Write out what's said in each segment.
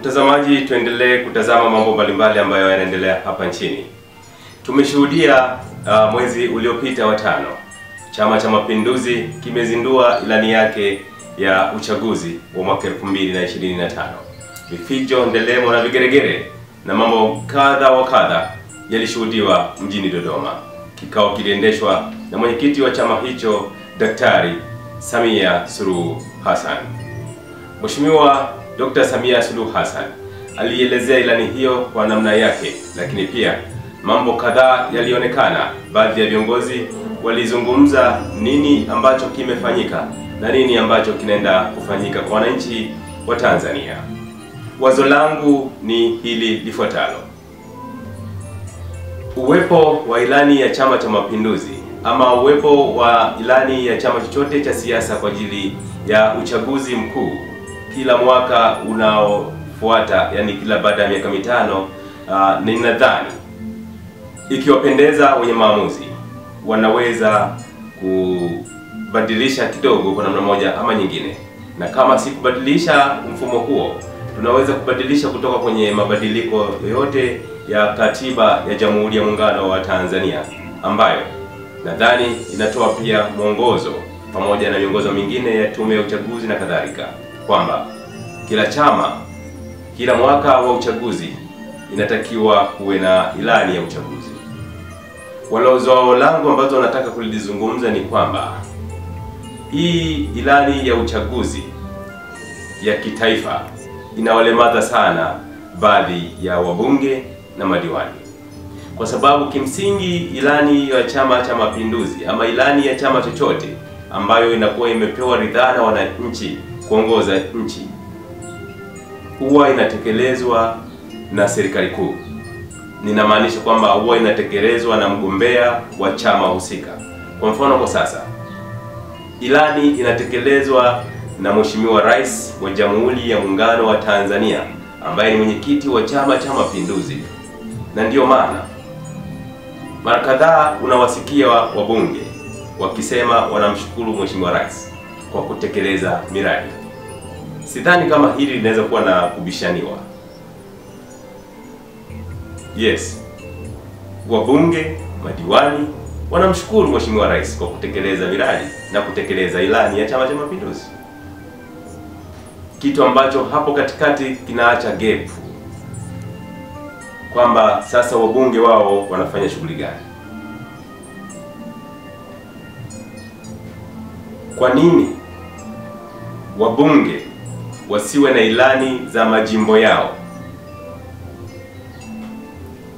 Mtazamaji, tuendelee kutazama mambo mbalimbali ambayo yanaendelea hapa nchini. Tumeshuhudia mwezi uliopita wa tano, Chama cha Mapinduzi kimezindua ilani yake ya uchaguzi wa mwaka 2025. Vifijo, ndelemo na vigeregere na mambo kadha wa kadha yalishuhudiwa mjini Dodoma. Kikao kiliendeshwa na mwenyekiti wa chama hicho, Daktari Samia Suluhu Hassan. Mheshimiwa Dr. Samia Suluhu Hassan alielezea ilani hiyo kwa namna yake, lakini pia mambo kadhaa yalionekana. Baadhi ya viongozi walizungumza nini ambacho kimefanyika na nini ambacho kinaenda kufanyika kwa wananchi wa Tanzania. Wazo langu ni hili lifuatalo: uwepo wa ilani ya Chama cha Mapinduzi ama uwepo wa ilani ya chama chochote cha siasa kwa ajili ya uchaguzi mkuu kila mwaka unaofuata, yani kila baada ya miaka mitano, ninadhani ikiwapendeza wenye maamuzi wanaweza kubadilisha kidogo kwa namna moja ama nyingine. Na kama si kubadilisha mfumo huo, tunaweza kubadilisha kutoka kwenye mabadiliko yoyote ya katiba ya Jamhuri ya Muungano wa Tanzania, ambayo nadhani inatoa pia mwongozo pamoja na miongozo mingine ya tume ya uchaguzi na kadhalika, kwamba kila chama kila mwaka wa uchaguzi inatakiwa kuwe na ilani ya uchaguzi. Wazo langu ambazo nataka kulizungumza ni kwamba hii ilani ya uchaguzi ya kitaifa inawalemaza sana baadhi ya wabunge na madiwani, kwa sababu kimsingi ilani ya Chama cha Mapinduzi ama ilani ya chama chochote ambayo inakuwa imepewa ridhaa na wananchi kuongoza nchi huwa inatekelezwa na serikali kuu. Ninamaanisha kwamba huwa inatekelezwa na mgombea wa chama husika. Kwa mfano, kwa sasa ilani inatekelezwa na Mheshimiwa Rais wa Jamhuri ya Muungano wa Tanzania ambaye ni mwenyekiti wa Chama cha Mapinduzi, na ndiyo maana mara kadhaa unawasikia wabunge wakisema wanamshukuru Mheshimiwa Rais kwa kutekeleza miradi. Sidhani kama hili linaweza kuwa na kubishaniwa. Yes, wabunge, madiwani wanamshukuru Mheshimiwa Rais kwa kutekeleza miradi na kutekeleza ilani ya Chama cha Mapinduzi, kitu ambacho hapo katikati kinaacha gap kwamba sasa wabunge wao wanafanya shughuli gani. Kwa nini wabunge wasiwe na ilani za majimbo yao,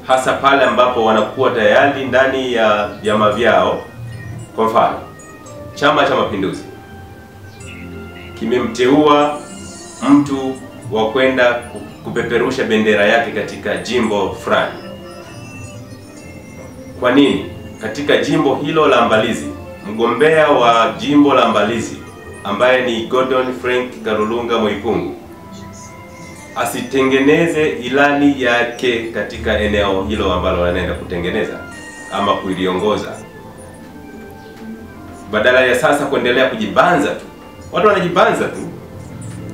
hasa pale ambapo wanakuwa tayari ndani ya vyama vyao? Kwa mfano, Chama cha Mapinduzi kimemteua mtu wa kwenda kupeperusha bendera yake katika jimbo fulani. Kwa nini katika jimbo hilo la Mbalizi mgombea wa jimbo la Mbalizi ambaye ni Gordon Frank Karulunga Moipungu asitengeneze ilani yake katika eneo hilo ambalo anaenda kutengeneza ama kuliongoza, badala ya sasa kuendelea kujibanza tu? Watu wanajibanza tu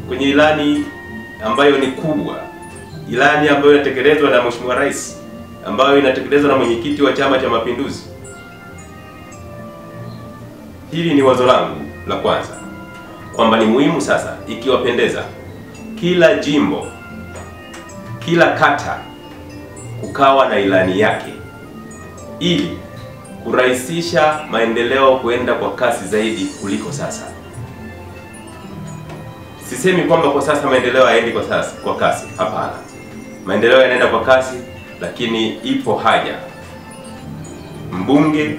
kwenye ilani ambayo ni kubwa, ilani ambayo inatekelezwa na Mheshimiwa Rais, ambayo inatekelezwa na mwenyekiti wa Chama cha Mapinduzi. Hili ni wazo langu la kwanza, kwamba ni muhimu sasa, ikiwapendeza, kila jimbo, kila kata kukawa na ilani yake, ili kurahisisha maendeleo kuenda kwa kasi zaidi kuliko sasa. Sisemi kwamba kwa sasa maendeleo haendi kwa kasi, hapana. Maendeleo yanaenda kwa kasi, lakini ipo haja mbunge,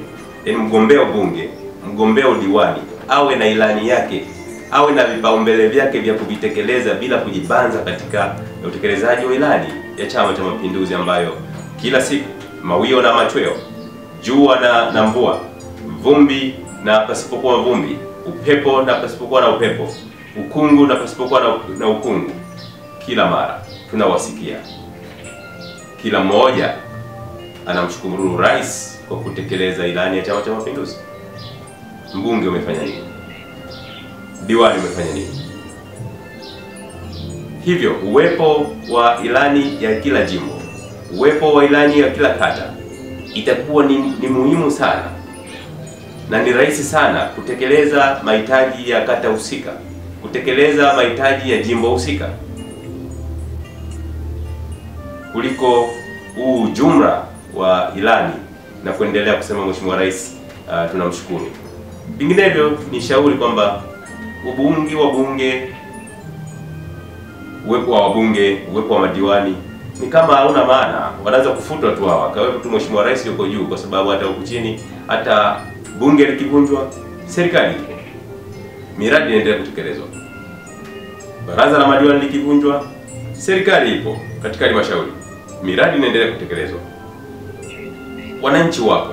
mgombea ubunge, mgombea udiwani awe na ilani yake, awe na vipaumbele vyake vya kuvitekeleza bila kujibanza katika utekelezaji wa ilani ya Chama cha Mapinduzi, ambayo kila siku mawio na machweo, jua na mvua, vumbi na pasipokuwa vumbi, upepo na pasipokuwa na upepo, ukungu na pasipokuwa na ukungu, kila mara tunawasikia. Kila mmoja anamshukuru Rais kwa kutekeleza ilani ya Chama cha Mapinduzi. Mbunge umefanya nini? Diwani umefanya nini? Hivyo uwepo wa ilani ya kila jimbo, uwepo wa ilani ya kila kata itakuwa ni muhimu sana na ni rahisi sana kutekeleza mahitaji ya kata husika, kutekeleza mahitaji ya jimbo husika, kuliko jumla wa ilani na kuendelea kusema Mheshimiwa Rais tunamshukuru. Vinginevyo ni shauri kwamba uwepo wa wabunge, uwepo wa madiwani ni kama hauna maana, wanaweza kufutwa tu hawa, kawepo tu Mheshimiwa Rais yuko juu, kwa sababu hata huku chini, hata bunge likivunjwa, serikali ipo, miradi inaendelea kutekelezwa. Baraza la madiwani likivunjwa, serikali ipo katika halmashauri, miradi inaendelea kutekelezwa, wananchi wapo.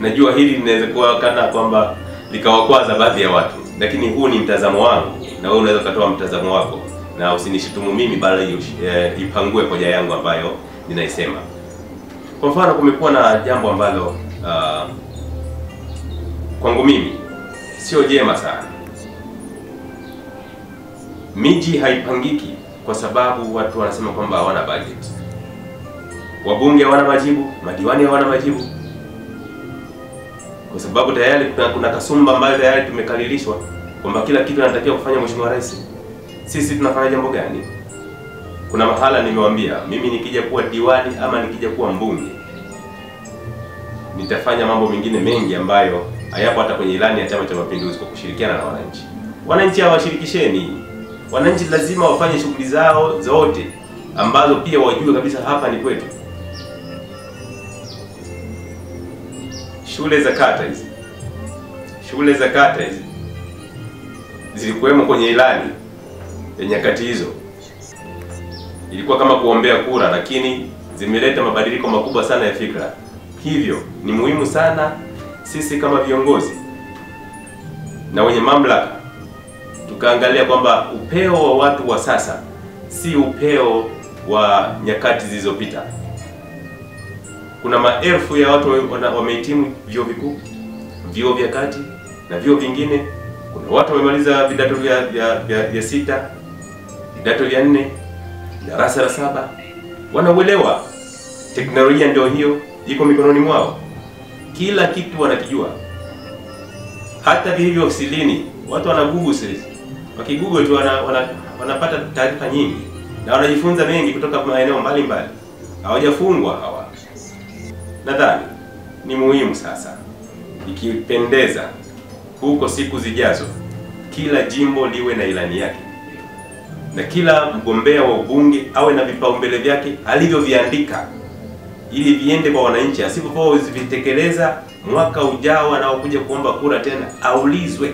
Najua hili linaweza kuwa kana kwamba likawakwaza baadhi ya watu, lakini huu ni mtazamo wangu na wewe unaweza kutoa mtazamo wako, na usinishitumu mimi, bali ipangue hoja yangu ambayo ninaisema. Kwa mfano, kumekuwa na jambo ambalo kwangu mimi sio jema sana. Miji haipangiki kwa sababu watu wanasema kwamba hawana budget. Wabunge hawana majibu, madiwani hawana majibu, kwa sababu tayari kuna kasumba ambayo tayari tumekalilishwa kwamba kila kitu anatakiwa kufanya Mheshimiwa Rais. Sisi tunafanya jambo gani? Kuna mahala nimewaambia, mimi nikija kuwa diwani ama nikija kuwa mbunge, nitafanya mambo mengine mengi ambayo hayapo hata kwenye ilani ya Chama cha Mapinduzi, kwa kushirikiana na wananchi. Wananchi hawashirikisheni. Wananchi lazima wafanye shughuli zao zote ambazo pia wajue kabisa hapa ni kwetu. Shule za kata hizi zilikuwemo kwenye ilani ya nyakati hizo. Ilikuwa kama kuombea kura, lakini zimeleta mabadiliko makubwa sana ya fikra. Hivyo ni muhimu sana sisi kama viongozi na wenye mamlaka tukaangalia kwamba upeo wa watu wa sasa si upeo wa nyakati zilizopita. Kuna maelfu ya watu wamehitimu vyuo vikuu, vyuo vya kati na vyuo vingine. Kuna watu wamemaliza vidato vya 6, vidato vya 4, darasa la 7. Wanauelewa. Teknolojia ndio hiyo, iko mikononi mwao. Kila kitu wanakijua. Hata vilivyo ofisini, watu wana Google sasa. Wakigoogle tu wanapata taarifa nyingi na wanajifunza mengi kutoka maeneo mbalimbali. Hawajafungwa hawa. Nadhani ni muhimu sasa, ikipendeza, huko siku zijazo, kila jimbo liwe na ilani yake, na kila mgombea wa ubunge awe na vipaumbele vyake alivyoviandika, ili viende kwa wananchi. Asipokuwa vitekeleza, mwaka ujao anaokuja kuomba kura tena aulizwe,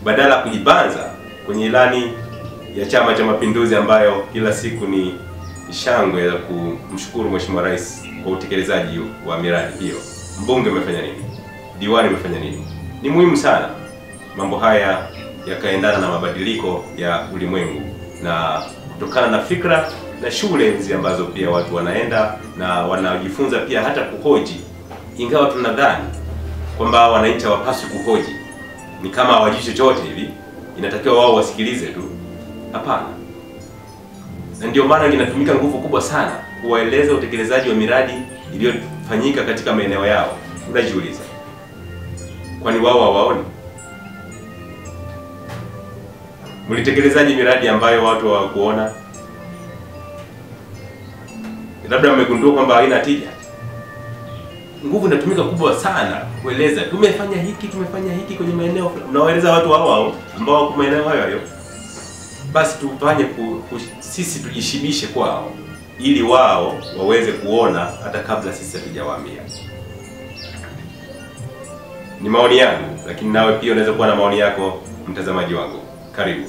badala kujibanza kwenye ilani ya Chama cha Mapinduzi ambayo kila siku ni shangwe ya kumshukuru Mheshimiwa Rais kwa utekelezaji wa miradi hiyo. Mbunge umefanya nini? Diwani umefanya nini? Ni muhimu sana mambo haya yakaendana na mabadiliko ya ulimwengu, na kutokana na fikra na shule hizi ambazo pia watu wanaenda na wanajifunza pia hata kuhoji. Ingawa tunadhani kwamba wananchi hawapaswi kuhoji, ni kama hawajui chochote hivi, inatakiwa wao wasikilize tu. Hapana. Na ndio maana inatumika nguvu kubwa sana kuwaeleza utekelezaji wa miradi iliyofanyika katika maeneo yao. Unajiuliza, kwani wao hawaoni? Mlitekelezaji miradi ambayo watu hawakuona? Labda mmegundua kwamba haina tija. Nguvu inatumika kubwa sana kueleza tumefanya hiki kwenye maeneo. Mnawaeleza watu hao ambao wako maeneo hayo. Basi tufanye sisi tujishibishe kwao, ili wao waweze kuona hata kabla sisi hatujawaambia. Ni maoni yangu, lakini nawe pia unaweza kuwa na maoni yako, mtazamaji wangu. Karibu.